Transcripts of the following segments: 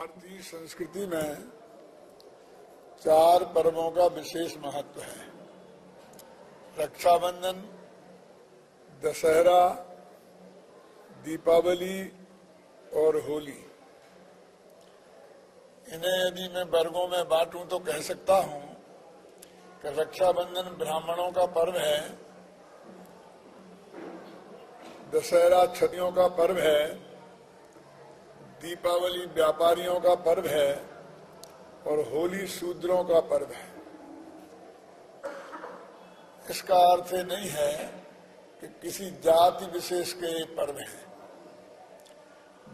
भारतीय संस्कृति में 4 पर्वों का विशेष महत्व है। रक्षाबंधन, दशहरा, दीपावली और होली। इन्हें यदि मैं वर्गों में बांटूं तो कह सकता हूं कि रक्षाबंधन ब्राह्मणों का पर्व है, दशहरा क्षत्रियों का पर्व है, दीपावली व्यापारियों का पर्व है और होली शूद्रों का पर्व है। इसका अर्थ नहीं है कि किसी जाति विशेष के पर्व हैं।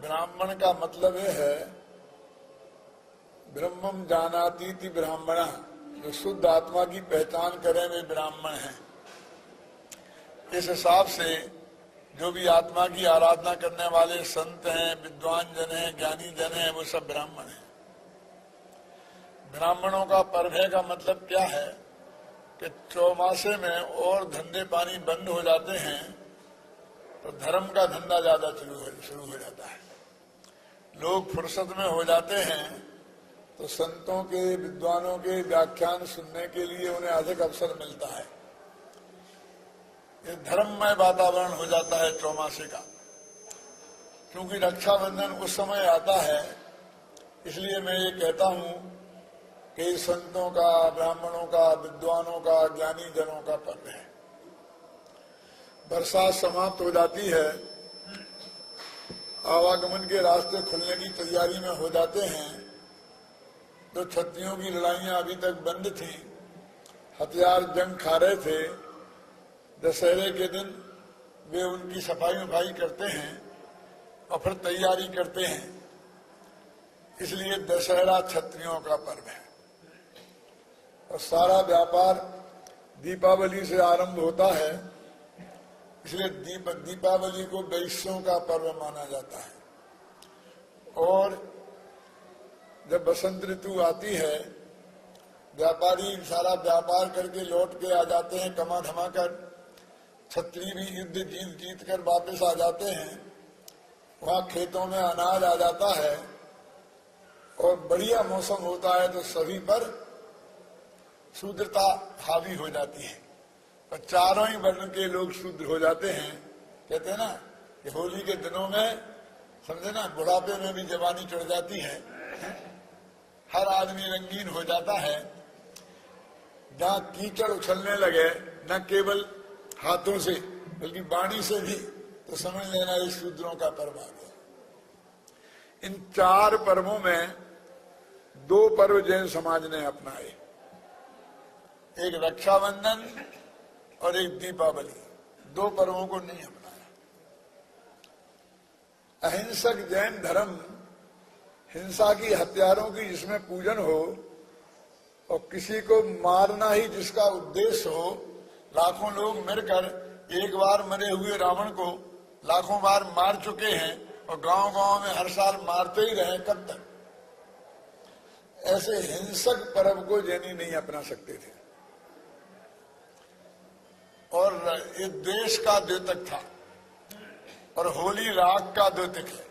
ब्राह्मण का मतलब यह है ब्रह्मम जानातीति ब्राह्मण, जो शुद्ध आत्मा की पहचान करें वे ब्राह्मण हैं। इस हिसाब से जो भी आत्मा की आराधना करने वाले संत हैं, विद्वान जन हैं, ज्ञानी जन हैं, वो सब ब्राह्मण हैं। ब्राह्मणों का पर्व है का मतलब क्या है कि चौमासे में और धंधे पानी बंद हो जाते हैं तो धर्म का धंधा ज्यादा शुरू हो जाता है। लोग फुर्सत में हो जाते हैं तो संतों के, विद्वानों के व्याख्यान सुनने के लिए उन्हें अधिक अवसर मिलता है। ये धर्ममय वातावरण हो जाता है चौमासे का। क्योंकि रक्षाबंधन उस समय आता है, इसलिए मैं ये कहता हूं कि संतों का, ब्राह्मणों का, विद्वानों का, ज्ञानी जनों का पर्व है। बरसात समाप्त हो जाती है, आवागमन के रास्ते खुलने की तैयारी में हो जाते हैं। तो क्षत्रियों की लड़ाइयां अभी तक बंद थी, हथियार जंग खा रहे थे। दशहरे के दिन वे उनकी सफाई वफाई करते हैं और फिर तैयारी करते हैं। इसलिए दशहरा क्षत्रियों का पर्व है और सारा व्यापार दीपावली से आरंभ होता है। इसलिए दीपावली को वैश्यों का पर्व माना जाता है। और जब बसंत ऋतु आती है, व्यापारी सारा व्यापार करके लौट के आ जाते हैं कमा धमा कर। क्षत्रिय भी युद्ध जीत कर वापस आ जाते हैं। वहां खेतों में अनाज आ जाता है और बढ़िया मौसम होता है तो सभी पर शूद्रता हावी हो जाती है और चारों ही वर्ण के लोग शूद्र हो जाते हैं। कहते हैं ना कि होली के दिनों में समझे ना, बुढ़ापे में भी जवानी चढ़ जाती है, हर आदमी रंगीन हो जाता है। जहां कीचड़ उछलने लगे न केवल हाथों से बल्कि वाणी से भी, तो समझ लेना ये शूद्रों का पर्व आ गया। इन 4 पर्वों में 2 पर्व जैन समाज ने अपनाए, एक रक्षाबंधन और एक दीपावली। 2 पर्वों को नहीं अपनाया। अहिंसक जैन धर्म हिंसा की, हत्यारों की जिसमें पूजन हो और किसी को मारना ही जिसका उद्देश्य हो। लाखों लोग मिलकर एक बार मरे हुए रावण को लाखों बार मार चुके हैं और गांव-गांव में हर साल मारते ही रहे, कब तक? ऐसे हिंसक पर्व को जैनी नहीं अपना सकते थे। और ये द्वेष का द्योतक था और होली राग का द्योतक है।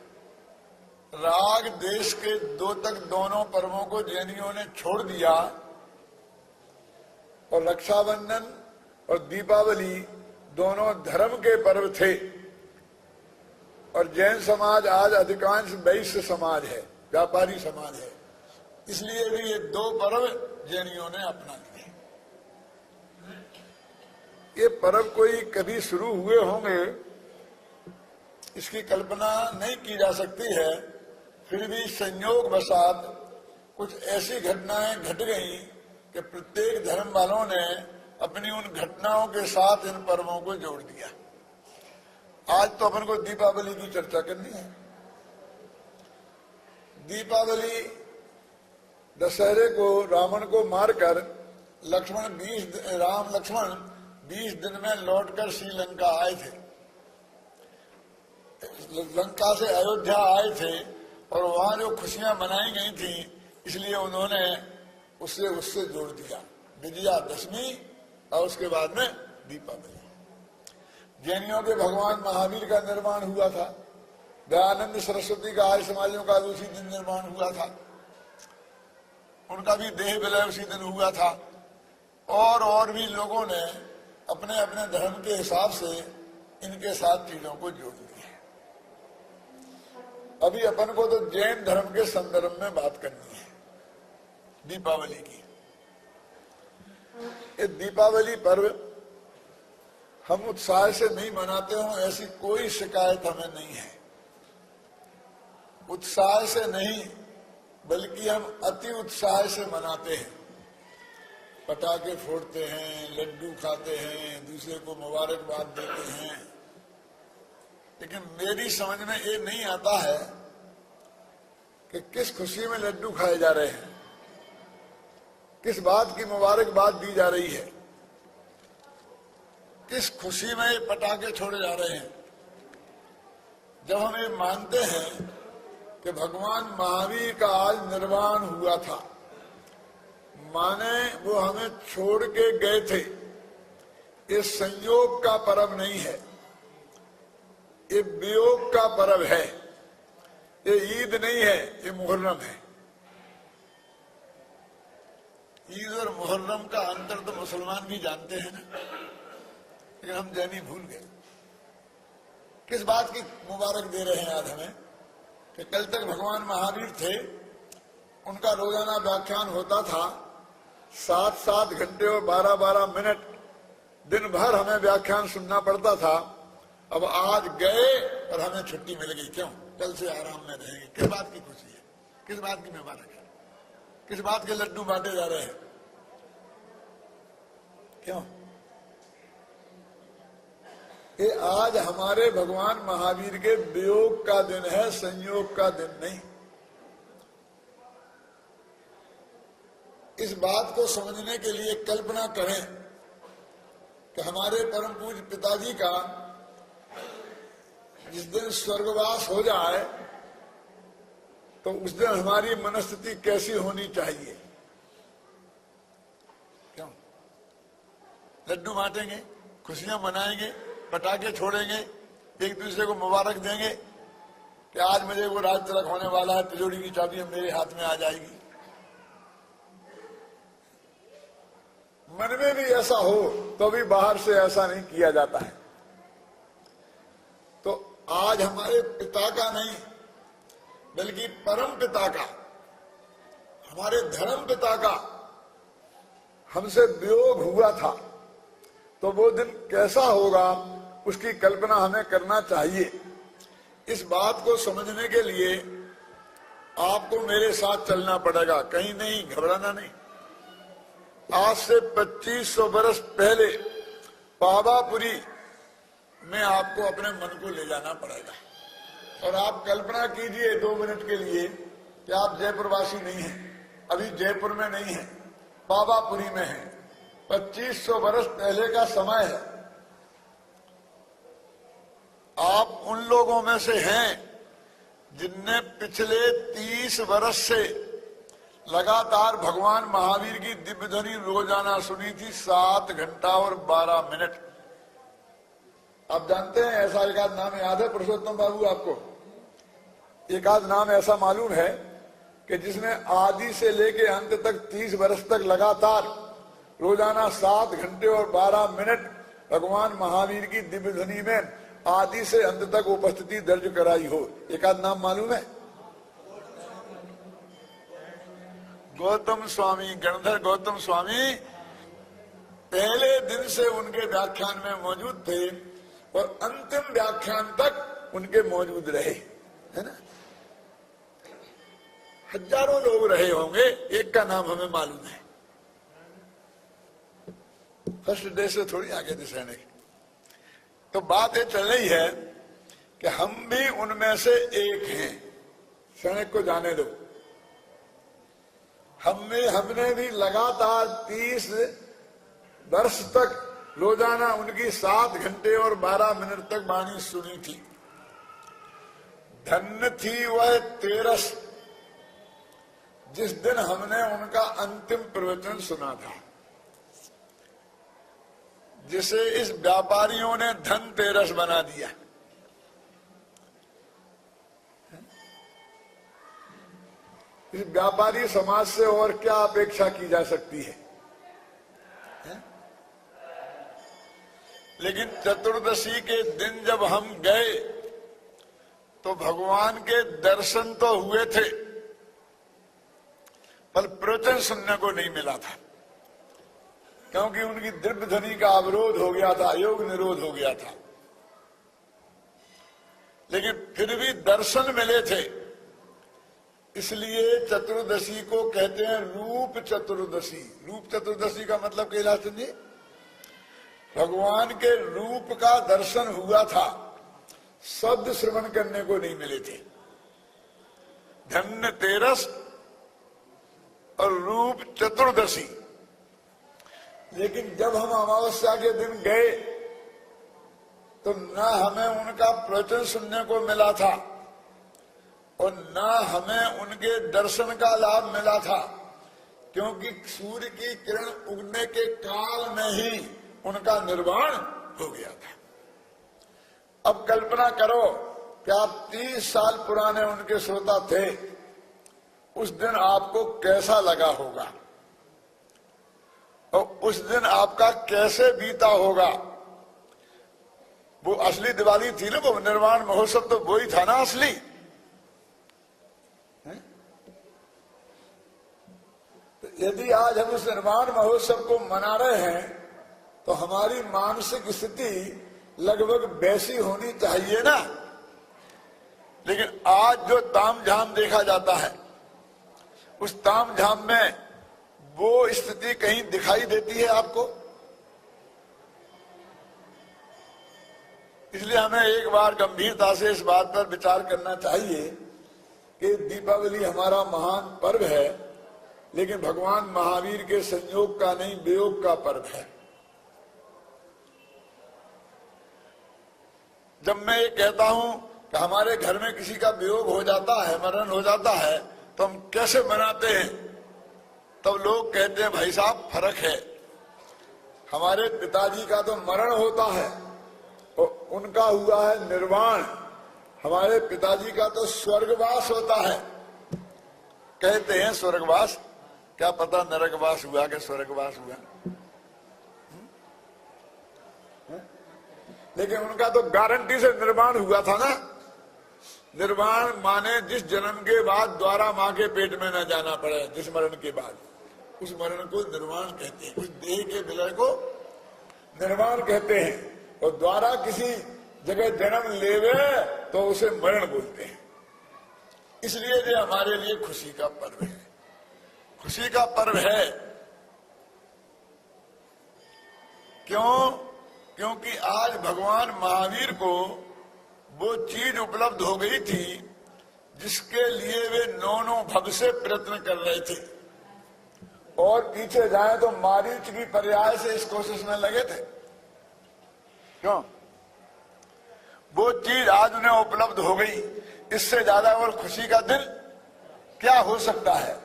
राग देश के द्योतक दोनों पर्वों को जैनियों ने छोड़ दिया और रक्षाबंधन और दीपावली दोनों धर्म के पर्व थे। और जैन समाज आज अधिकांश वैश्य समाज है, व्यापारी समाज है। इसलिए भी ये 2 पर्व जैनियों ने अपना लिए। ये पर्व कोई कभी शुरू हुए होंगे इसकी कल्पना नहीं की जा सकती है। फिर भी संयोग वशात कुछ ऐसी घटनाएं घट गई कि प्रत्येक धर्म वालों ने अपनी उन घटनाओं के साथ इन पर्वों को जोड़ दिया। आज तो अपन को दीपावली की चर्चा करनी है। दीपावली, दशहरे को रावण को मारकर राम लक्ष्मण 20 दिन में लौटकर श्रीलंका आए थे। लंका से अयोध्या आए थे और वहां जो खुशियां मनाई गई थी, इसलिए उन्होंने उससे जोड़ दिया विजयादशमी और उसके बाद में दीपावली। जैनियों के भगवान महावीर का निर्माण हुआ था। दयानंद सरस्वती का आर्य समाजों का उसी दिन निर्माण हुआ था, उनका भी देह विलय उसी दिन हुआ था। और भी लोगों ने अपने अपने धर्म के हिसाब से इनके साथ चीजों को जोड़ लिया। अभी अपन को तो जैन धर्म के संदर्भ में बात करनी है, दीपावली की। ये दीपावली पर्व हम उत्साह से नहीं मनाते हो, ऐसी कोई शिकायत हमें नहीं है। उत्साह से नहीं, बल्कि हम अति उत्साह से मनाते हैं। पटाखे फोड़ते हैं, लड्डू खाते हैं, दूसरे को मुबारकबाद देते हैं। लेकिन मेरी समझ में ये नहीं आता है कि किस खुशी में लड्डू खाए जा रहे हैं, किस बात की मुबारकबाद दी जा रही है, किस खुशी में ये पटाखे छोड़े जा रहे हैं। जब हम ये मानते हैं कि भगवान महावीर का आज निर्वाण हुआ था, माने वो हमें छोड़ के गए थे, ये संयोग का पर्व नहीं है, ये वियोग का पर्व है, ये ईद नहीं है, ये मुहर्रम है। ईद और मुहर्रम का अंतर तो मुसलमान भी जानते हैं ना, लेकिन हम जैनी भूल गए। किस बात की मुबारक दे रहे हैं आज हमें कि कल तक भगवान महावीर थे, उनका रोजाना व्याख्यान होता था, 7-7 घंटे और 12-12 मिनट दिन भर हमें व्याख्यान सुनना पड़ता था। अब आज गए और हमें छुट्टी मिल गई। क्यों? कल से आराम में रहेंगे। किस बात की खुशी है, किस बात की मुबारक है, किस बात के लड्डू बांटे जा रहे हैं? क्यों? ये आज हमारे भगवान महावीर के वियोग का दिन है, संयोग का दिन नहीं। इस बात को समझने के लिए कल्पना करें कि हमारे परम पूज्य पिताजी का जिस दिन स्वर्गवास हो जाए तो उस दिन हमारी मनस्थिति कैसी होनी चाहिए? क्यों? लड्डू बांटेंगे, खुशियां मनाएंगे, पटाखे छोड़ेंगे, एक दूसरे को मुबारक देंगे कि आज मुझे वो राज तिलक होने वाला है, तिजोरी की चाबी मेरे हाथ में आ जाएगी। मन में भी ऐसा हो तो भी बाहर से ऐसा नहीं किया जाता है। तो आज हमारे पिता का नहीं, बल्कि परम पिता का, हमारे धर्म पिता का हमसे वियोग हुआ था, तो वो दिन कैसा होगा उसकी कल्पना हमें करना चाहिए। इस बात को समझने के लिए आपको मेरे साथ चलना पड़ेगा, कहीं नहीं, घबराना नहीं। आज से 2500 वर्ष पहले पावापुरी में आपको अपने मन को ले जाना पड़ेगा। और आप कल्पना कीजिए 2 मिनट के लिए कि आप जयपुरवासी नहीं हैं, अभी जयपुर में नहीं हैं, पावापुरी में हैं। 2500 वर्ष पहले का समय है। आप उन लोगों में से हैं जिनने पिछले 30 वर्ष से लगातार भगवान महावीर की दिव्य ध्वनि रोजाना सुनी थी, 7 घंटा और 12 मिनट। आप जानते हैं, ऐसा एक आध नाम याद है पुरुषोत्तम बाबू आपको? एक आध नाम ऐसा मालूम है कि जिसने आदि से लेके अंत तक 30 वर्ष तक लगातार रोजाना 7 घंटे और 12 मिनट भगवान महावीर की दिव्य ध्वनि में आदि से अंत तक उपस्थिति दर्ज कराई हो? एक आध नाम मालूम है? गौतम स्वामी, गणधर गौतम स्वामी पहले दिन से उनके व्याख्यान में मौजूद थे और अंतिम व्याख्यान तक उनके मौजूद रहे, है ना? हजारों लोग रहे होंगे, एक का नाम हमें मालूम है। फर्स्ट डे से थोड़ी आगे थे सैनिक। तो बात ये चल रही है कि हम भी उनमें से एक हैं। सैनिक को जाने दो, हमने भी लगातार 30 वर्ष तक रोजाना उनकी 7 घंटे और 12 मिनट तक वाणी सुनी थी। धन्य थी वह तेरस जिस दिन हमने उनका अंतिम प्रवचन सुना था, जिसे इस व्यापारियों ने धनतेरस बना दिया। इस व्यापारी समाज से और क्या अपेक्षा की जा सकती है? लेकिन चतुर्दशी के दिन जब हम गए तो भगवान के दर्शन तो हुए थे, पर प्रवचन सुनने को नहीं मिला था, क्योंकि उनकी दिव्य ध्वनि का अवरोध हो गया था, योग निरोध हो गया था। लेकिन फिर भी दर्शन मिले थे, इसलिए चतुर्दशी को कहते हैं रूप चतुर्दशी। रूप चतुर्दशी का मतलब कैलाश जी, भगवान के रूप का दर्शन हुआ था, शब्द श्रवण करने को नहीं मिले थे। धन्य तेरस और रूप चतुर्दशी। लेकिन जब हम अमावस्या के दिन गए तो न हमें उनका प्रवचन सुनने को मिला था और न हमें उनके दर्शन का लाभ मिला था, क्योंकि सूर्य की किरण उगने के काल में ही उनका निर्वाण हो गया था। अब कल्पना करो कि आप 30 साल पुराने उनके श्रोता थे, उस दिन आपको कैसा लगा होगा और उस दिन आपका कैसे बीता होगा। वो असली दिवाली थी ना, वो निर्वाण महोत्सव तो वो ही था ना असली। तो यदि आज हम उस निर्वाण महोत्सव को मना रहे हैं तो हमारी मानसिक स्थिति लगभग वैसी होनी चाहिए ना। लेकिन आज जो तामझाम देखा जाता है, उस तामझाम में वो स्थिति कहीं दिखाई देती है आपको? इसलिए हमें एक बार गंभीरता से इस बात पर विचार करना चाहिए कि दीपावली हमारा महान पर्व है, लेकिन भगवान महावीर के संयोग का नहीं, वियोग का पर्व है। जब मैं ये कहता हूं कि हमारे घर में किसी का वियोग हो जाता है, मरण हो जाता है, तो हम कैसे मनाते हैं, तब लोग कहते हैं भाई साहब फर्क है। हमारे पिताजी का तो मरण होता है और उनका हुआ है निर्वाण, हमारे पिताजी का तो स्वर्गवास होता है। कहते हैं स्वर्गवास, क्या पता नरकवास हुआ कि स्वर्गवास हुआ। लेकिन उनका तो गारंटी से निर्वाण हुआ था ना। निर्वाण माने जिस जन्म के बाद द्वारा माँ के पेट में न जाना पड़े, जिस मरण के बाद, उस मरण को निर्वाण कहते हैं। उस देह के विलय को निर्वाण कहते हैं। और द्वारा किसी जगह जन्म लेवे तो उसे मरण बोलते हैं। इसलिए ये हमारे लिए खुशी का पर्व है। खुशी का पर्व है क्यों? क्योंकि आज भगवान महावीर को वो चीज उपलब्ध हो गई थी जिसके लिए वे 9 भव से प्रयत्न कर रहे थे। और पीछे जाए तो मारीच की पर्याय से इस कोशिश में लगे थे। क्यों? वो चीज आज उन्हें उपलब्ध हो गई, इससे ज्यादा और खुशी का दिन क्या हो सकता है।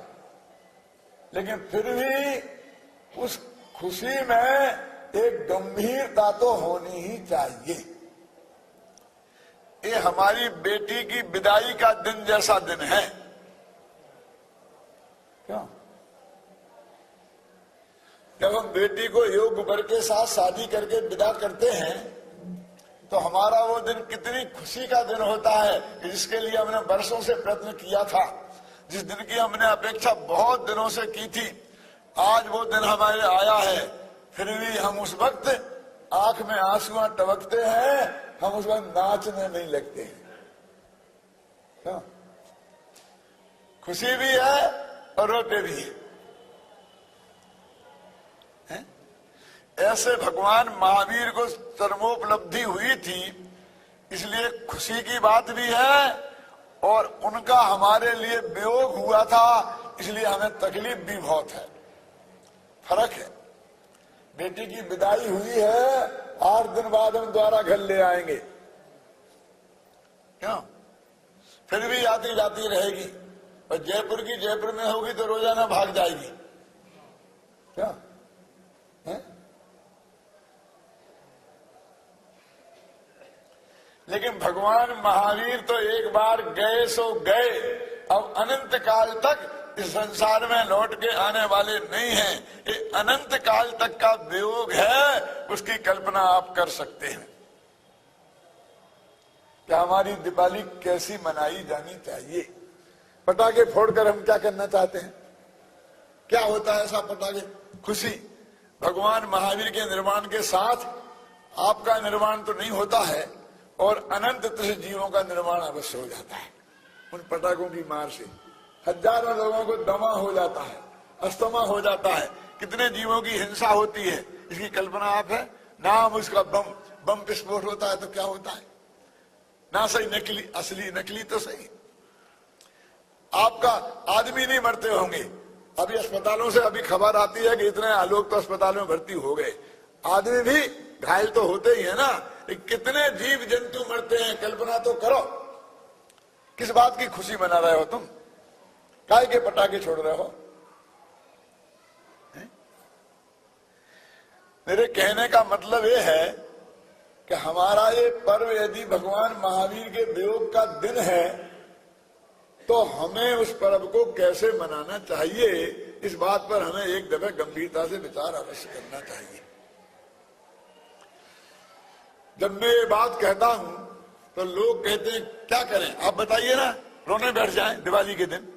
लेकिन फिर भी उस खुशी में एक गंभीरता तो होनी ही चाहिए। ये हमारी बेटी की विदाई का दिन जैसा दिन है। क्यों? जब हम बेटी को योग वर के साथ शादी करके विदा करते हैं तो हमारा वो दिन कितनी खुशी का दिन होता है, जिसके लिए हमने वर्षों से प्रयत्न किया था, जिस दिन की हमने अपेक्षा बहुत दिनों से की थी। आज वो दिन हमारे आया है, फिर भी हम उस वक्त आंख में आंसुआं टपकते हैं, हम उस वक्त नाचने नहीं लगते हैं। क्यों? खुशी भी है और रोते भी है। ऐसे भगवान महावीर को चरमोपलब्धि हुई थी, इसलिए खुशी की बात भी है और उनका हमारे लिए वियोग हुआ था, इसलिए हमें तकलीफ भी बहुत है। फर्क है। बेटी की विदाई हुई है, 8 दिन बाद हम दोबारा घर ले आएंगे। क्यों? फिर भी आती जाती रहेगी। और जयपुर की जयपुर में होगी तो रोजाना भाग जाएगी। क्या है? लेकिन भगवान महावीर तो एक बार गए सो गए, अब अनंत काल तक इस संसार में लौट के आने वाले नहीं हैं। ये अनंत काल तक का वियोग है, उसकी कल्पना आप कर सकते हैं। क्या हमारी दिवाली कैसी मनाई जानी चाहिए? पटाखे फोड़कर हम क्या करना चाहते हैं? क्या होता है ऐसा पटाखे? खुशी। भगवान महावीर के निर्वाण के साथ आपका निर्वाण तो नहीं होता है, और अनंत त्रिश जीवों का निर्माण अवश्य हो जाता है उन पटाखों की मार से। हजारों लोगों को दमा हो जाता है, अस्थमा हो जाता है, कितने जीवों की हिंसा होती है, इसकी कल्पना आप है? नाम उसका बम विस्फोट होता है तो क्या होता है? ना सही नकली, असली नकली तो सही। आपका आदमी नहीं मरते होंगे। अभी अस्पतालों से अभी खबर आती है कि इतने लोग तो अस्पतालों में भर्ती हो गए, आदमी भी घायल तो होते ही है ना। कितने जीव जंतु मरते हैं, कल्पना तो करो। किस बात की खुशी मना रहे हो तुम? काय के पटाखे छोड़ रहे हो? मेरे कहने का मतलब ये है कि हमारा ये पर्व यदि भगवान महावीर के वियोग का दिन है तो हमें उस पर्व को कैसे मनाना चाहिए, इस बात पर हमें एक दफे गंभीरता से विचार अवश्य करना चाहिए। जब मैं ये बात कहता हूं तो लोग कहते हैं क्या करें? आप बताइए ना, रोने बैठ जाएं दिवाली के दिन?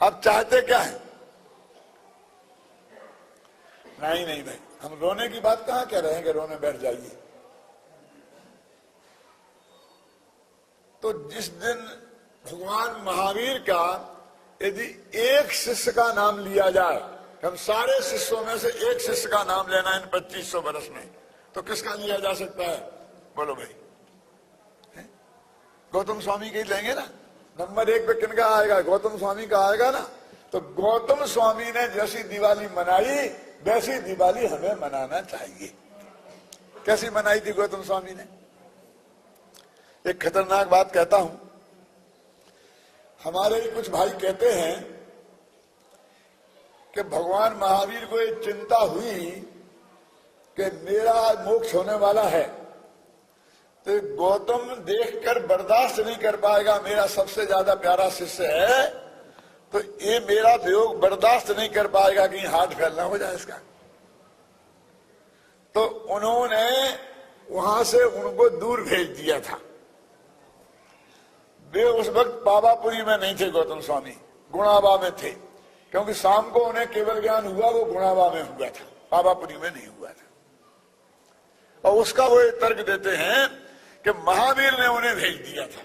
आप चाहते क्या है? नहीं भाई, हम रोने की बात कहां कह रहे हैं कि रोने बैठ जाइए। तो जिस दिन भगवान महावीर का यदि एक शिष्य का नाम लिया जाए, हम सारे शिष्यों में से एक शिष्य का नाम लेना इन 2500 वर्ष में, तो किसका लिया जा सकता है? बोलो भाई। गौतम स्वामी के लेंगे ना? नंबर 1 पे किनका आएगा? गौतम स्वामी का आएगा ना। तो गौतम स्वामी ने जैसी दिवाली मनाई वैसी दिवाली हमें मनाना चाहिए। कैसी मनाई थी गौतम स्वामी ने? एक खतरनाक बात कहता हूं। हमारे ही कुछ भाई कहते हैं कि भगवान महावीर को एक चिंता हुई कि मेरा मोक्ष होने वाला है, तो गौतम देखकर बर्दाश्त नहीं कर पाएगा, मेरा सबसे ज्यादा प्यारा शिष्य है, तो ये मेरा वियोग बर्दाश्त नहीं कर पाएगा कि हाथ फैलना हो जाए इसका। तो उन्होंने वहां से उनको दूर भेज दिया था। वे उस वक्त पावापुरी में नहीं थे, गौतम स्वामी गुणाबा में थे, क्योंकि शाम को उन्हें केवल ज्ञान हुआ वो गुणाबा में हुआ था, पावापुरी में नहीं हुआ था। और उसका वो तर्क देते हैं कि महावीर ने उन्हें भेज दिया था।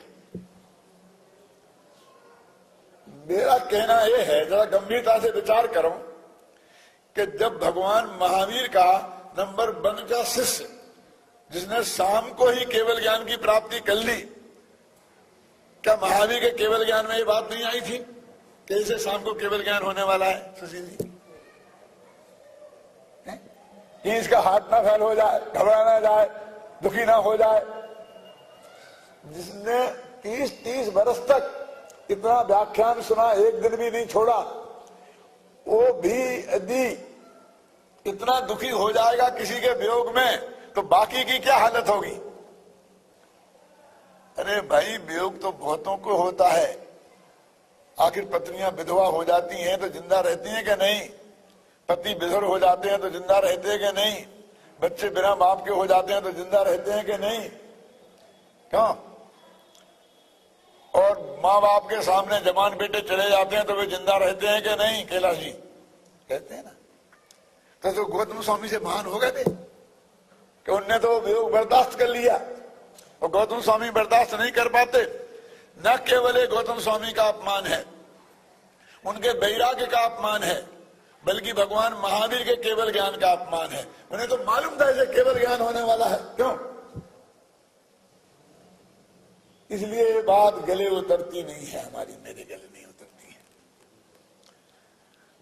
मेरा कहना यह है, जरा गंभीरता से विचार करो, कि जब भगवान महावीर का नंबर 1 का शिष्य, जिसने शाम को ही केवल ज्ञान की प्राप्ति कर ली, क्या महावीर के केवल ज्ञान में ये बात नहीं आई थी कि इसे शाम को केवल ज्ञान होने वाला है? सुशील जी, कि इसका हाथ ना फैल हो जाए, घबरा ना जाए, दुखी ना हो जाए। जिसने 30 वर्ष तक इतना व्याख्यान सुना, एक दिन भी नहीं छोड़ा, वो भी यदि इतना दुखी हो जाएगा किसी के वियोग में, तो बाकी की क्या हालत होगी? अरे भाई, वियोग तो बहुतों को होता है। आखिर पत्नियां विधवा हो जाती हैं तो जिंदा रहती हैं कि नहीं? पति विधुर हो जाते हैं तो जिंदा रहते हैं कि नहीं? बच्चे बिना बाप के हो जाते हैं तो जिंदा रहते हैं कि नहीं? क्यों? और माँ बाप के सामने जवान बेटे चले जाते हैं तो वे जिंदा रहते हैं कि नहीं? कैलाश जी कहते हैं ना। तो गौतम स्वामी से महान हो गए थे कि उनने तो वियोग बर्दाश्त कर लिया, और गौतम स्वामी बर्दाश्त नहीं कर पाते। न केवल गौतम स्वामी का अपमान है, उनके वैराग्य का अपमान है, बल्कि भगवान महावीर के केवल ज्ञान का अपमान है। उन्हें तो मालूम था इसे केवल ज्ञान होने वाला है। क्यों? इसलिए ये बात गले उतरती नहीं है, हमारी मेरे गले नहीं उतरती है।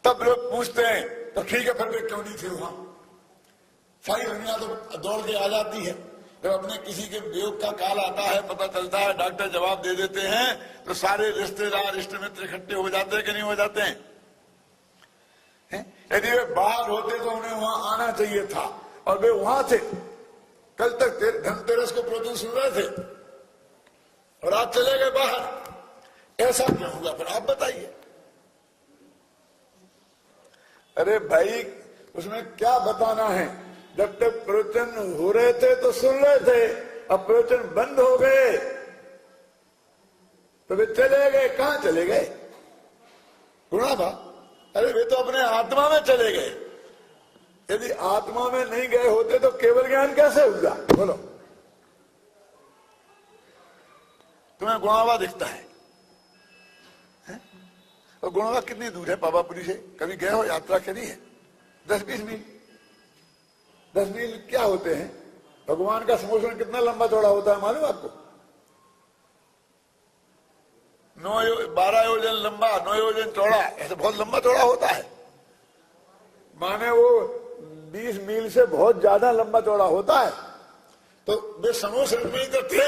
तब लोग पूछते हैं तो ठीक है, फिर वे क्यों नहीं थे वहां? सारी दुनिया तो दौड़ के आ जाती है। जब अपने किसी के वियोग का काल आता है, पता चलता है, डॉक्टर जवाब दे देते हैं, तो सारे रिश्तेदार इष्ट मित्र इकट्ठे हो जाते हैं कि नहीं हो जाते हैं? यदि वे बाहर होते तो उन्हें वहां आना चाहिए था, और वे वहां थे। कल तक धनतेरस को प्रवचन सुन रहे थे और आज चले गए बाहर। ऐसा क्यों हुआ, फिर आप बताइए। अरे भाई उसमें क्या बताना है, जब तक प्रवचन हो रहे थे तो सुन रहे थे, अब प्रवचन बंद हो गए तो वे चले गए। कहां चले गए? गुणाबा, अरे वे तो अपने आत्मा में चले गए। यदि आत्मा में नहीं गए होते तो केवल ज्ञान कैसे होगा? बोलो, तुम्हें गुणावा दिखता है? और गुणावा कितनी दूर है पावापुरी से? कभी गए हो? यात्रा करी है? 10-20 मील। 10 मील क्या होते हैं? भगवान का समोषण कितना लंबा चौड़ा होता है मालूम आपको? 12 योजन लंबा, 9 योजन चौड़ा, ऐसे बहुत लंबा चौड़ा होता है। माने वो 20 मील से बहुत ज्यादा लंबा चौड़ा होता है। तो वे समोषण में ही तो थे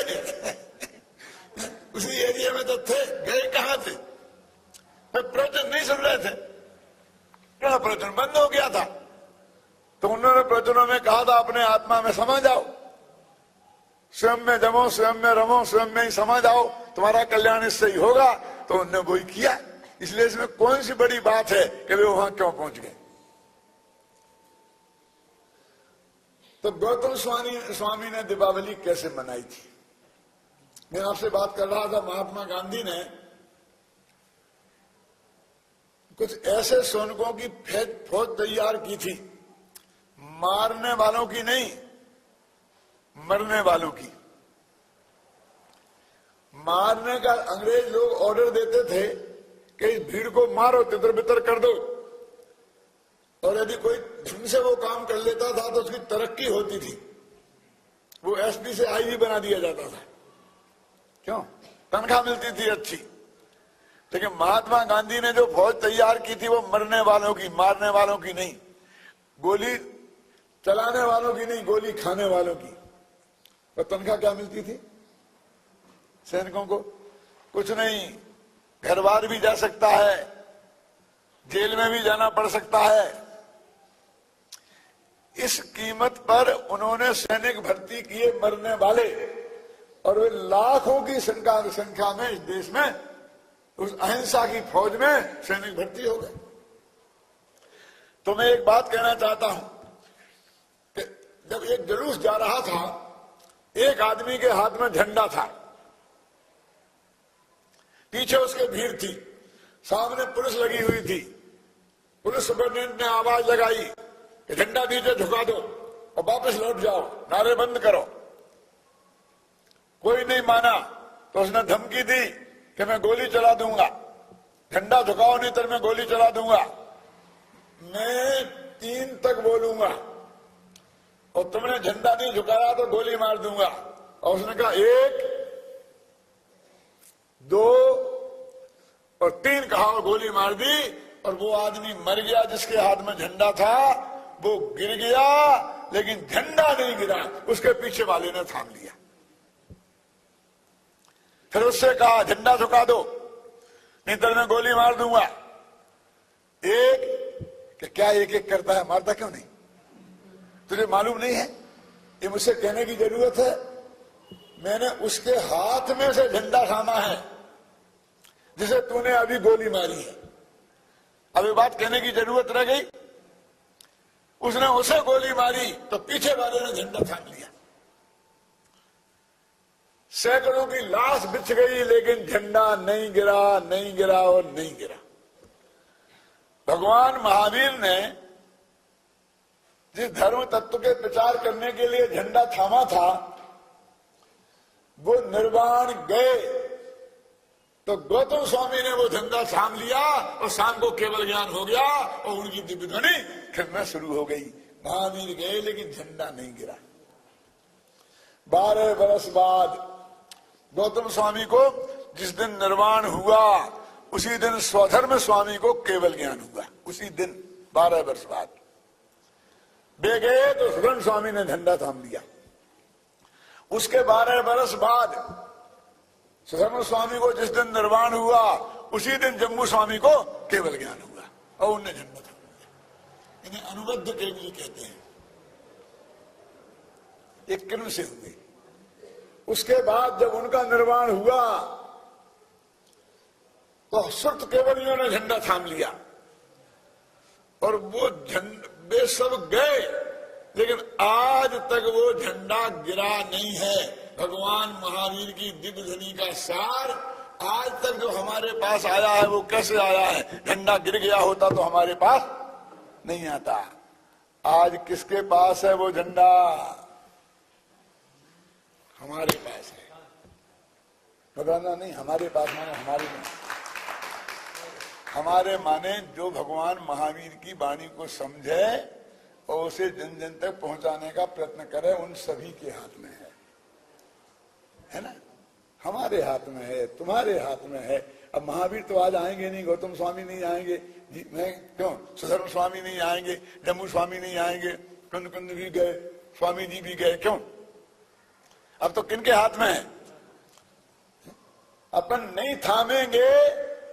उसी एरिया में तो थे, गए कहां थे? वे प्रवचन नहीं सुन रहे थे, क्या प्रवचन बंद हो गया था। तो उन्होंने प्रवचनों में कहा था अपने आत्मा में समा जाओ, स्वयं में जमो, स्वयं में रमो, स्वयं में ही समा जाओ, तुम्हारा कल्याण इससे ही होगा। तो उन्होंने वही किया। इसलिए इसमें कौन सी बड़ी बात है कि वे वहां क्यों पहुंच गए? तो गौतम स्वामी ने दीपावली कैसे मनाई थी? मैं आपसे बात कर रहा था, महात्मा गांधी ने कुछ ऐसे सैनिकों की फौज तैयार की थी, मारने वालों की नहीं, मरने वालों की। मारने का अंग्रेज लोग ऑर्डर देते थे कि इस भीड़ को मारो, तितर बितर कर दो, और यदि कोई ढंग से वो काम कर लेता था तो उसकी तरक्की होती थी, वो एसपी से आईजी बना दिया जाता था। क्यों? तनख्वाह मिलती थी अच्छी। लेकिन महात्मा गांधी ने जो फौज तैयार की थी वो मरने वालों की, मारने वालों की नहीं, गोली चलाने वालों की नहीं, गोली खाने वालों की। और तनख्वाह क्या मिलती थी सैनिकों को? कुछ नहीं, घर बार भी जा सकता है, जेल में भी जाना पड़ सकता है। इस कीमत पर उन्होंने सैनिक भर्ती किए, मरने वाले, और वे लाखों की संख्या में इस देश में उस अहिंसा की फौज में सैनिक भर्ती हो गए। तो मैं एक बात कहना चाहता हूं कि जब एक जुलूस जा रहा था, एक आदमी के हाथ में झंडा था, पीछे उसके भीड़ थी, सामने पुलिस लगी हुई थी। पुलिस सुपरिटेंडेंट ने आवाज लगाई कि झंडा नीचे झुका दो और वापस लौट जाओ, नारे बंद करो। कोई नहीं माना तो उसने धमकी दी कि मैं गोली चला दूंगा, झंडा झुकाओ नहीं तो मैं गोली चला दूंगा, मैं 3 तक बोलूंगा और तुमने झंडा नहीं झुकाया तो गोली मार दूंगा। और उसने कहा 1, 2 और 3 कहा और गोली मार दी, और वो आदमी मर गया जिसके हाथ में झंडा था, वो गिर गया, लेकिन झंडा नहीं गिरा, उसके पीछे वाले ने थाम लिया। फिर उससे कहा झंडा झुका दो नहीं तो मैं गोली मार दूंगा। कि क्या एक एक करता है, मारता क्यों नहीं? तुझे मालूम नहीं है? ये मुझसे कहने की जरूरत है? मैंने उसके हाथ में से झंडा थामा है जिसे तूने अभी गोली मारी है। अब ये बात कहने की जरूरत रह गई? उसने उसे गोली मारी तो पीछे वाले ने झंडा थाम लिया। सैकड़ों की लाश बिछ गई, लेकिन झंडा नहीं गिरा, नहीं गिरा और नहीं गिरा। भगवान महावीर ने जिस धर्म तत्व के प्रचार करने के लिए झंडा थामा था, वो निर्वाण गए तो गौतम स्वामी ने वो झंडा थाम लिया और शाम को केवल ज्ञान हो गया और उनकी दिव्य ध्वनि खिलना शुरू हो गई। महावीर गए लेकिन झंडा नहीं गिरा। 12 वर्ष बाद गौतम स्वामी को जिस दिन निर्वाण हुआ, उसी दिन स्वधर्म स्वामी को केवल ज्ञान हुआ। उसी दिन 12 वर्ष बाद वे गए तो स्वधर्म स्वामी ने झंडा थाम लिया। उसके 12 वर्ष बाद स्वधर्म स्वामी को जिस दिन निर्वाण हुआ, उसी दिन जम्मू स्वामी को केवल ज्ञान हुआ और उनने झंडा थाम लिया। इन्हें अनुबद्ध केवली कहते हैं। एक किरण से हुए। उसके बाद जब उनका निर्वाण हुआ तो सुर्त केवलियों ने झंडा थाम लिया और वो वे सब गए, लेकिन आज तक वो झंडा गिरा नहीं है। भगवान महावीर की दिव्य ध्वनि का सार आज तक जो हमारे पास आया है वो कैसे आया है? झंडा गिर गया होता तो हमारे पास नहीं आता। आज किसके पास है वो झंडा? हमारे पास है। बताना नहीं, हमारे पास माने हमारे नहीं, हमारे माने जो भगवान महावीर की वाणी को समझे और उसे जन जन तक पहुंचाने का प्रयत्न करे, उन सभी के हाथ में है ना? हमारे हाथ में है, तुम्हारे हाथ में है। अब महावीर तो आज आएंगे नहीं, गौतम स्वामी नहीं आएंगे जी, मैं क्यों, सुधर्म स्वामी नहीं आएंगे, जम्मू स्वामी नहीं आएंगे, कुंद कुंद भी गए, स्वामी जी भी गए, क्यों? अब तो किनके हाथ में है? अपन नहीं थामेंगे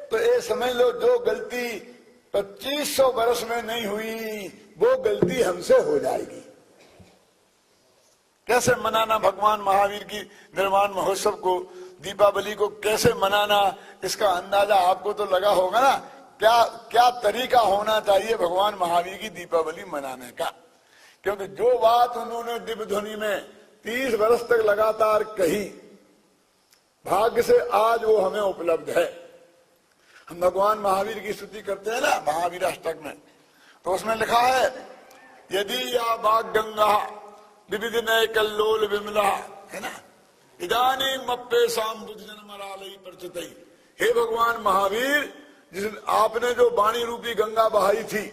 तो ये समझ लो जो गलती 2500 वर्ष में नहीं हुई वो गलती हमसे हो जाएगी। कैसे मनाना भगवान महावीर की निर्वाण महोत्सव को, दीपावली को कैसे मनाना, इसका अंदाजा आपको तो लगा होगा ना। क्या क्या तरीका होना चाहिए भगवान महावीर की दीपावली मनाने का? क्योंकि जो बात उन्होंने दिव्य ध्वनि में 30 वर्ष तक लगातार कही, भाग्य से आज वो हमें उपलब्ध है। हम भगवान महावीर की स्तुति करते हैं ना महावीर अष्टक में, तो उसमें लिखा है, यदि या बाग गंगा विविध नय कल्लोल विमला, है ना, इदानी मप्पे शाम बुद्ध जन्मरालई प्रचतई। हे भगवान महावीर, जिस आपने जो वाणी रूपी गंगा बहाई थी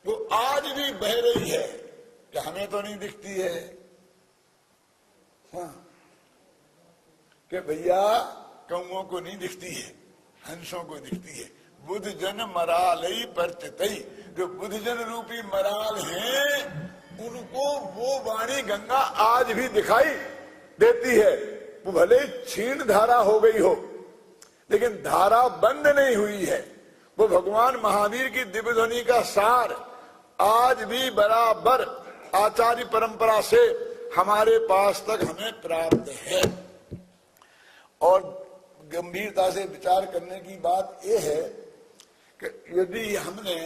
वो आज भी बह रही है। क्या हमें तो नहीं दिखती है? हाँ, कि भैया कौओं को नहीं दिखती है, हंसों को दिखती है। बुद्ध जन मरालई परचतई, जो बुद्ध जन रूपी मराल हैं उनको वो वाणी गंगा आज भी दिखाई देती है। वो भले क्षीण धारा हो गई हो, लेकिन धारा बंद नहीं हुई है। वो भगवान महावीर की दिव्य ध्वनि का सार आज भी बराबर आचार्य परंपरा से हमारे पास तक हमें प्राप्त है। और गंभीरता से विचार करने की बात यह है कि यदि हमने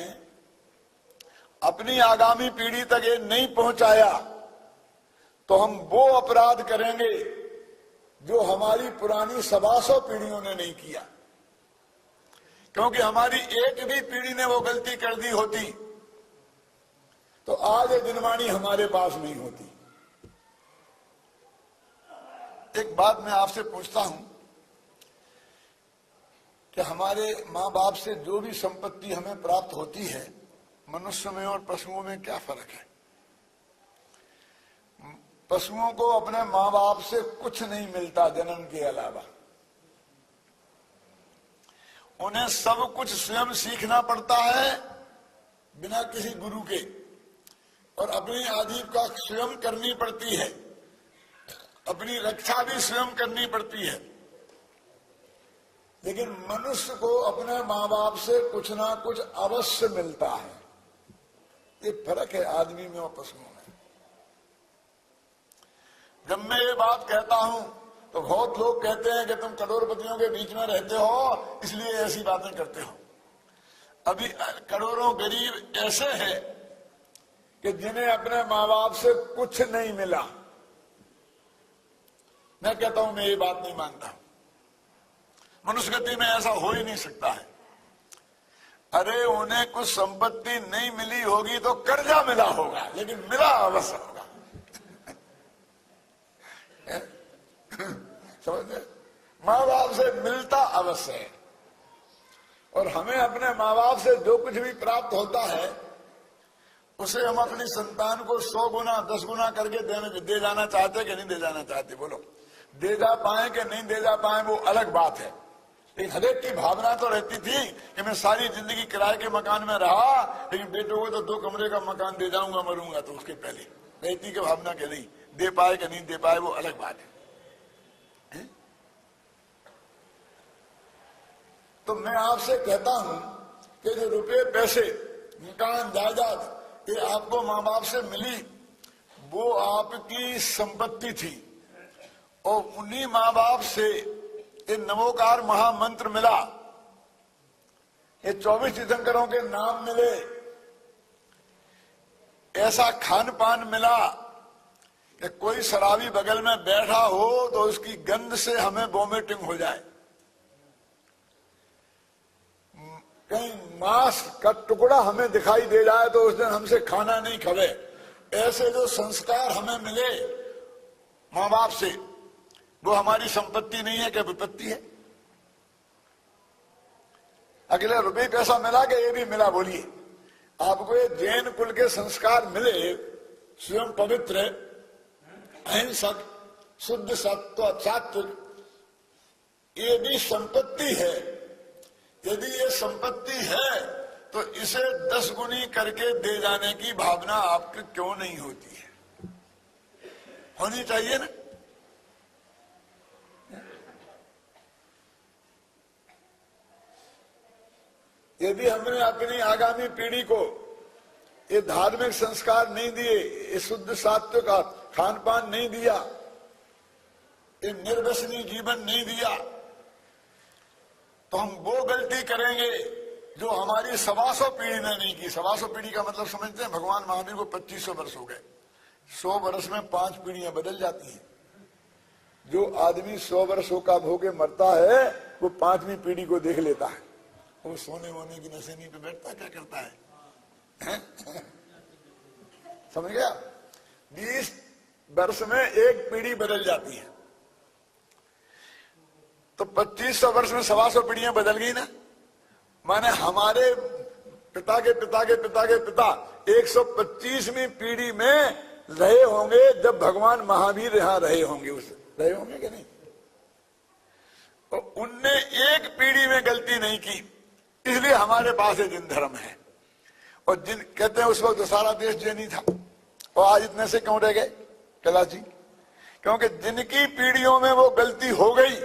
अपनी आगामी पीढ़ी तक ये नहीं पहुंचाया तो हम वो अपराध करेंगे जो हमारी पुरानी 125 पीढ़ियों ने नहीं किया। क्योंकि हमारी एक भी पीढ़ी ने वो गलती कर दी होती तो आज ये दिनवाणी हमारे पास नहीं होती। एक बात मैं आपसे पूछता हूं कि हमारे माँ बाप से जो भी संपत्ति हमें प्राप्त होती है, मनुष्य में और पशुओं में क्या फर्क है? पशुओं को अपने माँ बाप से कुछ नहीं मिलता जन्म के अलावा, उन्हें सब कुछ स्वयं सीखना पड़ता है बिना किसी गुरु के, और अपनी आजीविका स्वयं करनी पड़ती है, अपनी रक्षा भी स्वयं करनी पड़ती है। लेकिन मनुष्य को अपने माँ बाप से कुछ ना कुछ अवश्य मिलता है। ये फर्क है आदमी में और पशुओं में। जब मैं ये बात कहता हूं तो बहुत लोग कहते हैं कि तुम करोड़पतियों के बीच में रहते हो इसलिए ऐसी बातें करते हो। अभी करोड़ों गरीब ऐसे हैं कि जिन्हें अपने माँ बाप से कुछ नहीं मिला। मैं कहता हूं मैं ये बात नहीं मानता, मनुष्य गति में ऐसा हो ही नहीं सकता है। अरे उन्हें कुछ संपत्ति नहीं मिली होगी तो कर्जा मिला होगा, लेकिन मिला अवश्य होगा। समझे? माँ बाप से मिलता अवश्य है, और हमें अपने माँ बाप से जो कुछ भी प्राप्त होता है उसे हम अपनी संतान को 100 गुना 10 गुना करके दे जाना चाहते कि नहीं दे जाना चाहते? बोलो, दे जा पाए कि नहीं दे जा पाए वो अलग बात है। लेकिन हरेक की भावना तो रहती थी कि मैं सारी जिंदगी किराए के मकान में रहा, लेकिन बेटों को तो 2 कमरे का मकान दे जाऊंगा मरूंगा तो उसके पहले। बेटी की भावना के नहीं, दे पाए कि नहीं दे पाए वो अलग बात है। तो मैं आपसे कहता हूं कि जो रुपये पैसे मकान जायदाद ये आपको माँ बाप से मिली वो आपकी संपत्ति थी, और उन्हीं माँ बाप से ये नमोकार महामंत्र मिला, ये 24 तीर्थंकरों के नाम मिले, ऐसा खान पान मिला कि कोई शराबी बगल में बैठा हो तो उसकी गंध से हमें वोमिटिंग हो जाए, कहीं मांस का टुकड़ा हमें दिखाई दे जाए तो उस दिन हमसे खाना नहीं खावे। ऐसे जो संस्कार हमें मिले माँ बाप से, वो हमारी संपत्ति नहीं है कि विपत्ति है? अगले रुपये पैसा मिला कि ये भी मिला? बोलिए, आपको ये जैन कुल के संस्कार मिले, स्वयं पवित्र, अहिंसक, शुद्ध सत्व सात्विक, ये भी संपत्ति है। यदि ये संपत्ति है तो इसे 10 गुनी करके दे जाने की भावना आपकी क्यों नहीं होती है? होनी चाहिए ना। यदि हमने अपनी आगामी पीढ़ी को ये धार्मिक संस्कार नहीं दिए, ये शुद्ध सात्विक का खान पान नहीं दिया, ये निर्व्यसनी जीवन नहीं दिया, तो हम वो गलती करेंगे जो हमारी 125 पीढ़ी ने नहीं की। 125 पीढ़ी का मतलब समझते हैं? भगवान महावीर को 2500 वर्ष हो गए। 100 वर्ष में 5 पीढ़ियां बदल जाती हैं। जो आदमी 100 वर्षों का होके मरता है वो 5वीं पीढ़ी को देख लेता है। वो सोने वोने की नशेनी पे बैठता क्या करता है? समझ गया? 20 वर्ष में एक पीढ़ी बदल जाती है, तो 2500 वर्ष में 125 पीढ़ियां बदल गई ना। माने हमारे पिता के पिता के पिता के पिता 125वीं पीढ़ी में रहे होंगे जब भगवान महावीर यहां रहे होंगे। उस रहे होंगे कि नहीं? तो उनने एक पीढ़ी में गलती नहीं की, इसलिए हमारे पास ये जिन धर्म है। और जिन कहते हैं उस वक्त सारा देश जैनी था, और आज इतने से क्यों रह गए कैलाश जी? क्योंकि जिनकी पीढ़ियों में वो गलती हो गई,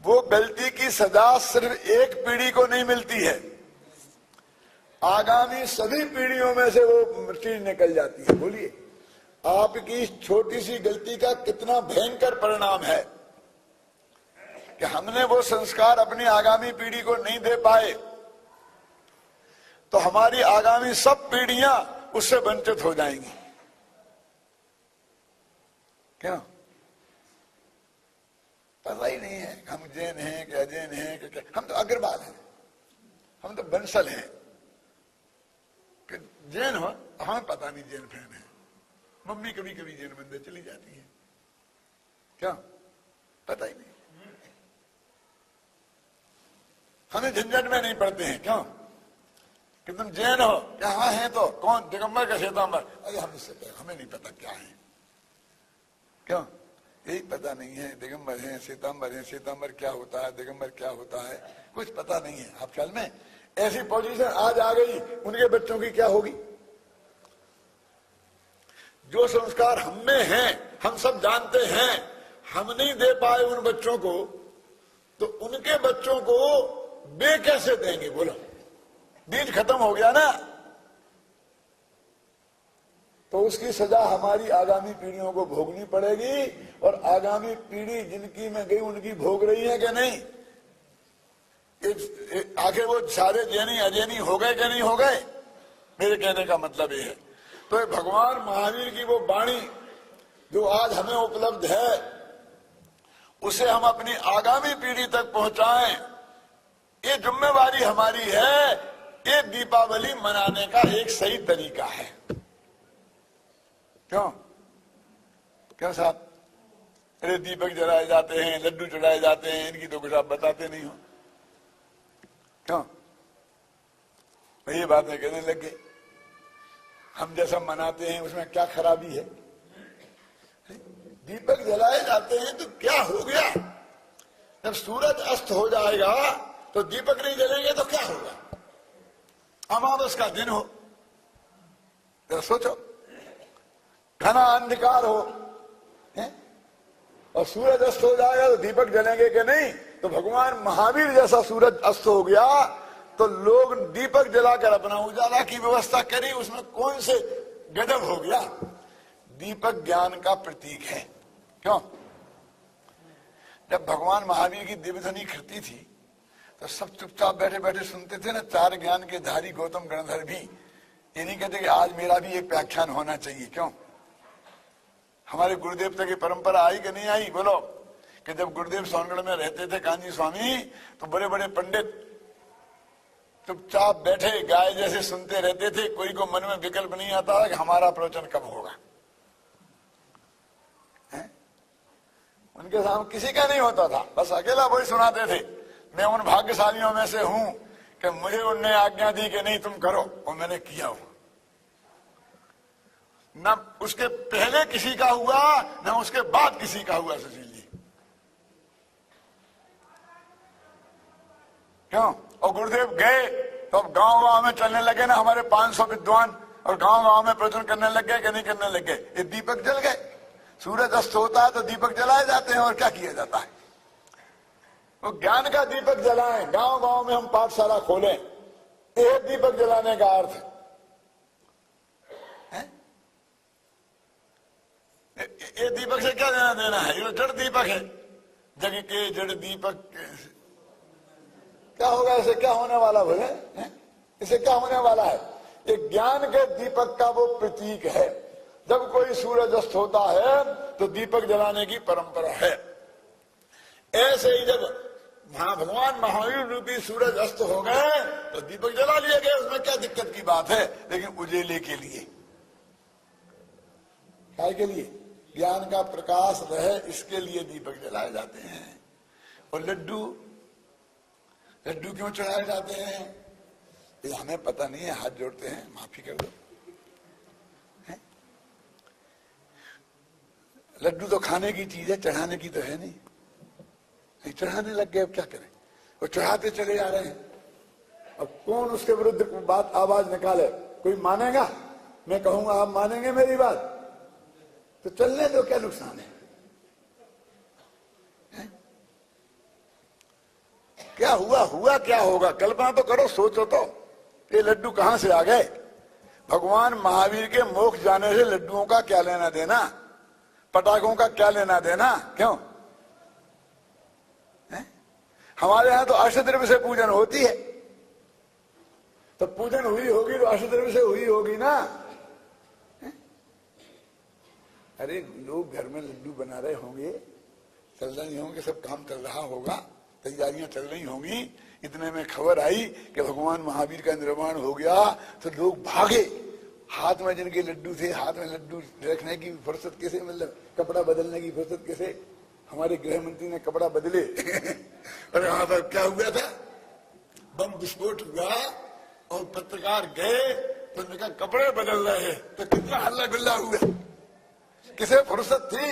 वो गलती की सजा सिर्फ एक पीढ़ी को नहीं मिलती है, आगामी सभी पीढ़ियों में से वो चीज निकल जाती है। बोलिए, आपकी छोटी सी गलती का कितना भयंकर परिणाम है कि हमने वो संस्कार अपनी आगामी पीढ़ी को नहीं दे पाए, तो हमारी आगामी सब पीढ़ियां उससे वंचित हो जाएंगी। क्यों? पता ही नहीं है हम जैन हैं कि अजैन हैं कि हम तो अग्रवाल हैं, हम तो बंसल हैं। कि जैन हो हमें पता नहीं जैन फैन है। मम्मी कभी कभी जैन मंदिर चली जाती है, क्या पता ही नहीं। हमें झंझट में नहीं पड़ते हैं। क्यों? कि तुम जैन हो क्या? हाँ है। तो कौन? दिगंबर का श्वेतांबर? अरे हम इससे हमें नहीं पता क्या है। क्यों? यही पता नहीं है। दिगंबर है, श्वेतांबर है, श्वेतांबर क्या होता है, दिगंबर क्या होता है, कुछ पता नहीं है। आप ख्याल में ऐसी पोजीशन आज आ गई, उनके बच्चों की क्या होगी? जो संस्कार हम में हैं, हम सब जानते हैं, हम नहीं दे पाए उन बच्चों को, तो उनके बच्चों को वे कैसे देंगे? बोलो, बीज खत्म हो गया ना। तो उसकी सजा हमारी आगामी पीढ़ियों को भोगनी पड़ेगी। और आगामी पीढ़ी जिनकी में गई उनकी भोग रही है कि नहीं? आखिर वो सारे जैनी अजैनी हो गए कि नहीं हो गए? मेरे कहने का मतलब ये है। तो भगवान महावीर की वो वाणी जो आज हमें उपलब्ध है, उसे हम अपनी आगामी पीढ़ी तक पहुंचाएं, ये जिम्मेवारी हमारी है। ये दीपावली मनाने का एक सही तरीका है। क्यों? क्यों साहब? अरे दीपक जलाए जाते हैं, लड्डू चढ़ाए जाते हैं, इनकी तो कुछ आप बताते नहीं हो। क्यों? ये बातें कहने लग गए। हम जैसा मनाते हैं उसमें क्या खराबी है? दीपक जलाए जाते हैं तो क्या हो गया? जब सूरज अस्त हो जाएगा तो दीपक नहीं जलेंगे तो क्या होगा? अमावस का दिन हो, जरा सोचो, घना अंधकार हो है? और सूरज अस्त हो जाएगा तो दीपक जलेंगे कि नहीं? तो भगवान महावीर जैसा सूरज अस्त हो गया तो लोग दीपक जलाकर अपना उजाला की व्यवस्था करी। उसमें कौन से गजब हो गया? दीपक ज्ञान का प्रतीक है। क्यों? जब भगवान महावीर की दिव्य ध्वनि खिलती थी तो सब चुपचाप बैठे बैठे सुनते थे ना। 4 ज्ञान के धारी गौतम गणधर भी ये नहीं कहते कि आज मेरा भी एक व्याख्यान होना चाहिए। क्यों? हमारे गुरुदेव तक की परंपरा आई कि नहीं आई? बोलो। कि जब गुरुदेव सोनगढ़ में रहते थे कांजी स्वामी, तो बड़े बड़े पंडित चुपचाप बैठे गाय जैसे सुनते रहते थे। कोई को मन में विकल्प नहीं आता कि हमारा प्रवचन कब होगा। उनके सामने किसी का नहीं होता था, बस अकेला वही सुनाते थे। मैं उन भाग्यशालियों में से हूं कि मुझे उनने आज्ञा दी कि नहीं तुम करो, और मैंने किया हुआ। न उसके पहले किसी का हुआ, न उसके बाद किसी का हुआ। सुशील जी क्यों? और गुरुदेव गए तो अब गांव गांव में चलने लगे ना हमारे 500 विद्वान, और गांव गांव में प्रवचन करने लग गए कि नहीं करने लग गए। ये दीपक जल गए। सूरज अस्त होता है तो दीपक जलाए जाते हैं, और क्या किया जाता है? वो ज्ञान का दीपक जलाएं। गांव गांव में हम पाठशाला खोलें, एक दीपक जलाने का अर्थ है। ये दीपक से क्या लेना देना है? ये जड़ दीपक है। जग के जड़ दीपक क्या होगा? इसे क्या होने वाला बोले? इसे क्या होने वाला है? ये ज्ञान के दीपक का वो प्रतीक है। जब कोई सूरज अस्त होता है तो दीपक जलाने की परंपरा है। ऐसे ही जब भगवान महावीर रूपी सूरज अस्त हो गए तो दीपक जला लिए गए। उसमें क्या दिक्कत की बात है? लेकिन उजेले के लिए, क्या के लिए? ज्ञान का प्रकाश रहे, इसके लिए दीपक जलाए जाते हैं। और लड्डू क्यों चढ़ाए जाते हैं? ये हमें पता नहीं है। हाथ जोड़ते हैं, माफी कर दो। लड्डू तो खाने की चीज है, चढ़ाने की तो है नहीं। चढ़ाने लग गए, अब क्या करें? वो चढ़ाते चले जा रहे हैं। अब कौन उसके विरुद्ध बात आवाज निकाले? कोई मानेगा? मैं कहूंगा आप मानेंगे मेरी बात? तो चलने दो, क्या नुकसान है? क्या हुआ क्या होगा? कल्पना तो करो, सोचो तो। ये लड्डू कहां से आ गए? भगवान महावीर के मोक्ष जाने से लड्डुओं का क्या लेना देना? पटाखों का क्या लेना देना? क्यों? हमारे यहां तो अष्टद्रव्य से पूजन होती है। तो पूजन हुई होगी तो अष्टद्रव्य से हुई होगी ना। अरे लोग घर में लड्डू बना रहे होंगे, चल रहे होंगे, सब काम चल रहा होगा, तैयारियां चल रही होंगी। इतने में खबर आई कि भगवान महावीर का निर्माण हो गया, तो लोग भागे। हाथ में जिनके लड्डू थे, हाथ में लड्डू रखने की फुर्सत कैसे, मतलब कपड़ा बदलने की फुर्सत कैसे? हमारे गृह मंत्री ने कपड़ा बदले। और वहां पर क्या हुआ था? बम विस्फोट हुआ और पत्रकार गए तो उनका कपड़े बदल रहे हैं, तो कितना हल्ला गुल्ला हुआ। किसे फुर्सत थी?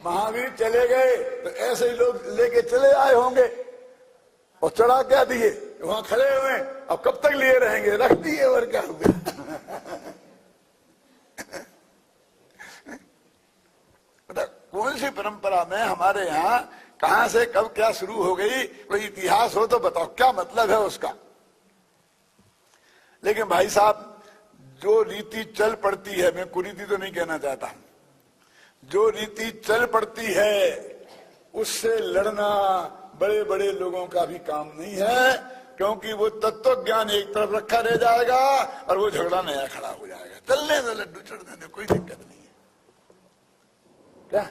महावीर चले गए तो ऐसे ही लोग लेके चले आए होंगे और चढ़ा क्या दिए, वहां खड़े हुए। अब कब तक लिए रहेंगे? रख दिए, और क्या हुआ? कौन सी परंपरा में हमारे यहाँ कहां से कब क्या शुरू हो गई? कोई इतिहास हो तो बताओ, क्या मतलब है उसका? लेकिन भाई साहब, जो रीति चल पड़ती है, मैं कुरीति तो नहीं कहना चाहता, जो रीति चल पड़ती है उससे लड़ना बड़े बड़े लोगों का भी काम नहीं है। क्योंकि वो तत्व ज्ञान एक तरफ रखा रह जाएगा और वो झगड़ा नया खड़ा हो जाएगा। चलने दो, लड्डू चढ़ने दो, कोई दिक्कत नहीं है। क्या?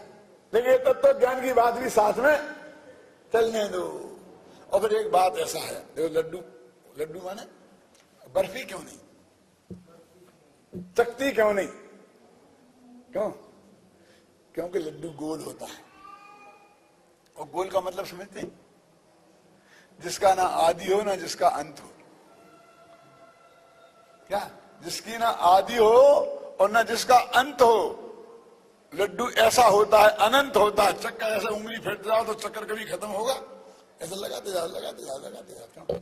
लेकिन तत्व ज्ञान की बात भी साथ में चलने दो। और फिर एक बात ऐसा है, देखो लड्डू माने बर्फी क्यों नहीं, चकती क्यों नहीं? क्यों? क्योंकि लड्डू गोल होता है। और गोल का मतलब समझते हैं? जिसका ना आदि हो ना जिसका अंत हो। क्या? जिसकी ना आदि हो और ना जिसका अंत हो। लड्डू ऐसा होता है, अनंत होता है। चक्कर ऐसा उंगली फेंट जाओ तो चक्कर कभी खत्म होगा? ऐसा लगाते जाओ, लगाते जाओ, लगाते जाओ।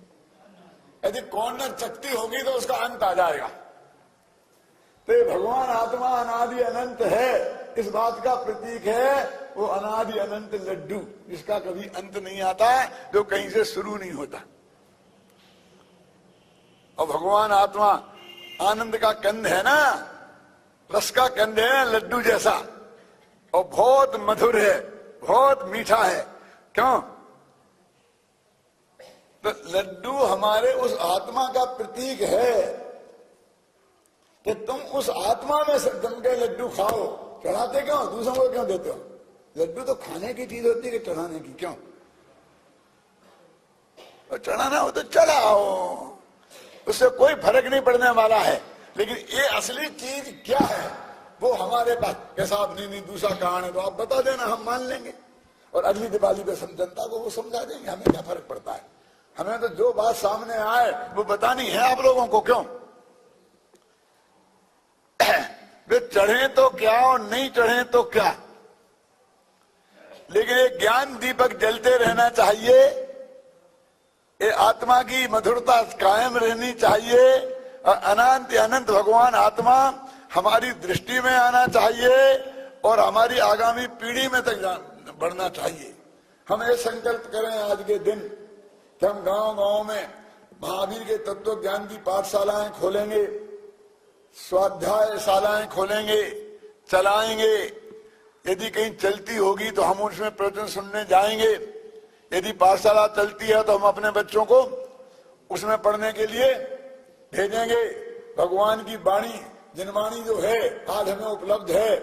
यदि कॉर्नर चकती होगी तो उसका अंत आ जाएगा। तो भगवान आत्मा अनादि अनंत है, इस बात का प्रतीक है वो अनादि अनंत लड्डू, जिसका कभी अंत नहीं आता, जो कहीं से शुरू नहीं होता। और भगवान आत्मा आनंद का कंद है ना, रस का कंद है लड्डू जैसा, और बहुत मधुर है, बहुत मीठा है। क्यों? तो लड्डू हमारे उस आत्मा का प्रतीक है कि तुम उस आत्मा में जम के लड्डू खाओ। चढ़ाते क्यों? दूसरों को क्यों देते हो? लड्डू तो खाने की चीज होती है कि चढ़ाने की? क्यों? और चढ़ाना हो तो चढ़ाओ, उससे कोई फर्क नहीं पड़ने वाला है। लेकिन ये असली चीज क्या है वो हमारे पास कैसा नहीं दूसरा कारण है तो आप बता देना, हम मान लेंगे और अगली दिवाली पे जनता को वो समझा देंगे। हमें क्या फर्क पड़ता है? हमें तो जो बात सामने आए वो बतानी है आप लोगों को। क्यों? वे चढ़े तो क्या और नहीं चढ़े तो क्या, लेकिन एक ज्ञान दीपक जलते रहना चाहिए। ये आत्मा की मधुरता कायम रहनी चाहिए और अनंत अनंत भगवान आत्मा हमारी दृष्टि में आना चाहिए और हमारी आगामी पीढ़ी में तक बढ़ना चाहिए। हम ये संकल्प करें आज के दिन कि हम गांव-गांव में महावीर के तत्व ज्ञान की पाठशालाएं खोलेंगे, स्वाध्याय शालाएं खोलेंगे, चलाएंगे। यदि कहीं चलती होगी तो हम उसमें प्रवचन सुनने जाएंगे। यदि पाठशाला चलती है तो हम अपने बच्चों को उसमें पढ़ने के लिए भेजेंगे। भगवान की वाणी जनवाणी जो है आज हमें उपलब्ध है,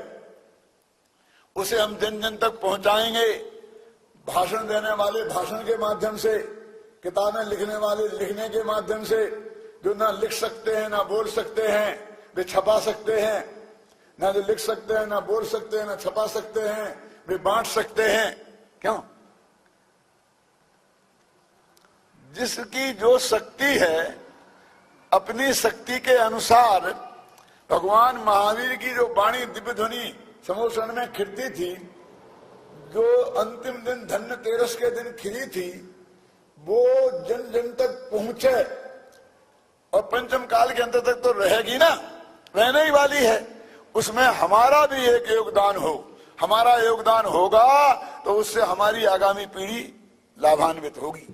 उसे हम जन जन तक पहुंचाएंगे। भाषण देने वाले भाषण के माध्यम से, किताबें लिखने वाले लिखने के माध्यम से, जो ना लिख सकते हैं ना बोल सकते हैं वे छपा सकते हैं, ना जो लिख सकते हैं ना बोल सकते हैं ना छपा सकते हैं वे बांट सकते हैं। क्यों? जिसकी जो शक्ति है अपनी शक्ति के अनुसार भगवान महावीर की जो वाणी दिव्य ध्वनि समोषण में खिलती थी, जो अंतिम दिन धन्यतेरस के दिन खिली थी, वो जन जन तक पहुंचे और पंचम काल के अंत तक तो रहेगी ना, रहने ही वाली है। उसमें हमारा भी एक योगदान हो। हमारा योगदान होगा तो उससे हमारी आगामी पीढ़ी लाभान्वित होगी।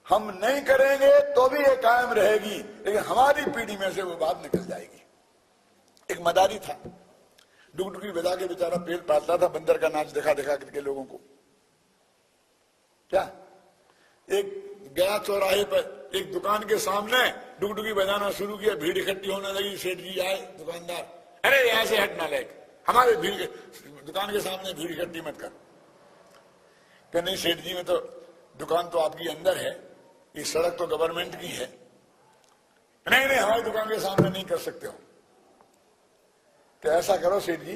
हम नहीं करेंगे तो भी ये कायम रहेगी, लेकिन हमारी पीढ़ी में से वो बात निकल जाएगी। एक मदारी था, डुगडुगी बजा के बेचारा पेट पालता था, बंदर का नाच दिखा दिखा करके लोगों को। क्या एक गया चौराहे पर एक दुकान के सामने डुगडुगी बजाना शुरू किया, भीड़ इकट्ठी होने लगी। सेठ जी आए, दुकानदार, अरे यहां से हटना लायक, हमारे भीड़ दुकान के सामने भीड़ इकट्ठी मत कर। कि नहीं सेठ जी, में तो दुकान तो आपकी अंदर है, ये सड़क तो गवर्नमेंट की है। नहीं नहीं, हमारी दुकान के सामने नहीं कर सकते हो। तो ऐसा करो सेठ जी,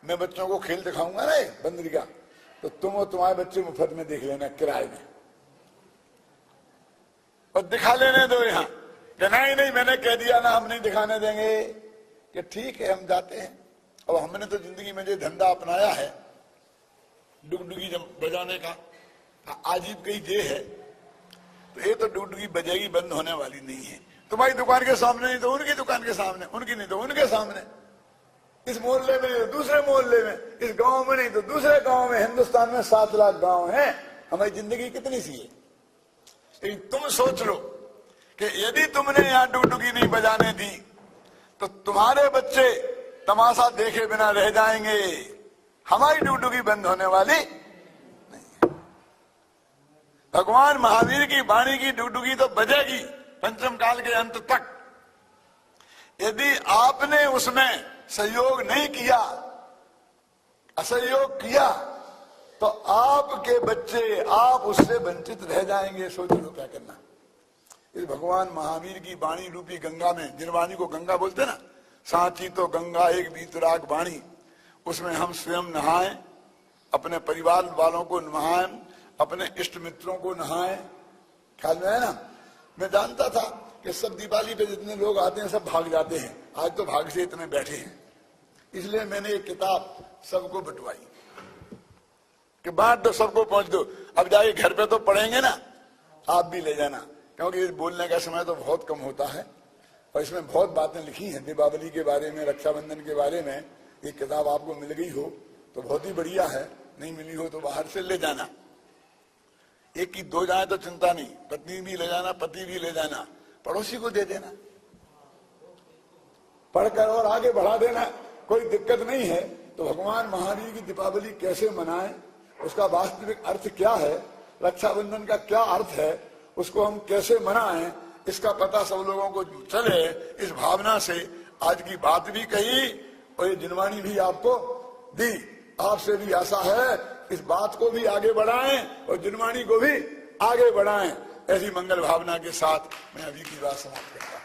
मैं बच्चों को खेल दिखाऊंगा ना बंदरी का, तो तुम और तुम्हारे बच्चे मुफ्त में देख लेना किराए में, और दिखा लेने दो यहाँ। कि नहीं नहीं, मैंने कह दिया ना, हम नहीं दिखाने देंगे। कि ठीक है, हम जाते हैं। अब हमने तो जिंदगी में जो धंधा अपनाया है डुगडुगी बजाने का, आजीब कहीं ये है, तो ये तो डुगडुगी बजेगी, बंद होने वाली नहीं है। तुम्हारी दुकान के सामने नहीं तो उनकी दुकान के सामने, उनकी नहीं तो उनके सामने, इस मोहल्ले में नहीं तो दूसरे मोहल्ले में, इस गांव में नहीं तो दूसरे गांव में। हिंदुस्तान में 7 लाख गांव हैं, हमारी जिंदगी कितनी सी है। लेकिन तुम सोच लो कि यदि तुमने यहाँ डुगडुगी नहीं बजाने दी तो तुम्हारे बच्चे तमाशा देखे बिना रह जाएंगे। हमारी डुगडुगी बंद होने वाली नहीं। भगवान महावीर की वाणी की डुगडुगी तो बजेगी पंचम काल के अंत तक। यदि आपने उसमें सहयोग नहीं किया, असहयोग किया, तो आपके बच्चे, आप उससे वंचित रह जाएंगे। सोच लो क्या करना। इस भगवान महावीर की वाणी रूपी गंगा में, जिन वाणी को गंगा बोलते ना, साची तो गंगा एक बीतराग वाणी, उसमें हम स्वयं नहाएं, अपने परिवार वालों को नहाएं, अपने इष्ट मित्रों को नहाएं। ख्याल में है ना? मैं जानता था कि सब दिवाली पे जितने लोग आते हैं सब भाग जाते हैं, आज तो भाग से इतने बैठे हैं। इसलिए मैंने एक किताब सबको बंटवाई कि बांट दो, सबको पहुंच दो। अब जाके घर पे तो पढ़ेंगे ना, आप भी ले जाना, क्योंकि बोलने का समय तो बहुत कम होता है और इसमें बहुत बातें लिखी हैं दीपावली के बारे में, रक्षाबंधन के बारे में। एक किताब आपको मिल गई हो तो बहुत ही बढ़िया है, नहीं मिली हो तो बाहर से ले जाना। एक की 2 जाए तो चिंता नहीं, पत्नी भी ले जाना, पति भी ले जाना, पड़ोसी को दे देना, पढ़कर और आगे बढ़ा देना, कोई दिक्कत नहीं है। तो भगवान महावीर की दीपावली कैसे मनाएं उसका वास्तविक अर्थ क्या है, रक्षाबंधन का क्या अर्थ है, उसको हम कैसे मनाएं, इसका पता सब लोगों को चले, इस भावना से आज की बात भी कही और ये दिनवाणी भी आपको दी। आपसे भी आशा है इस बात को भी आगे बढ़ाएं और दिनवाणी को भी आगे बढ़ाएं। ऐसी मंगल भावना के साथ मैं अभी की बात समाप्त करता हूं।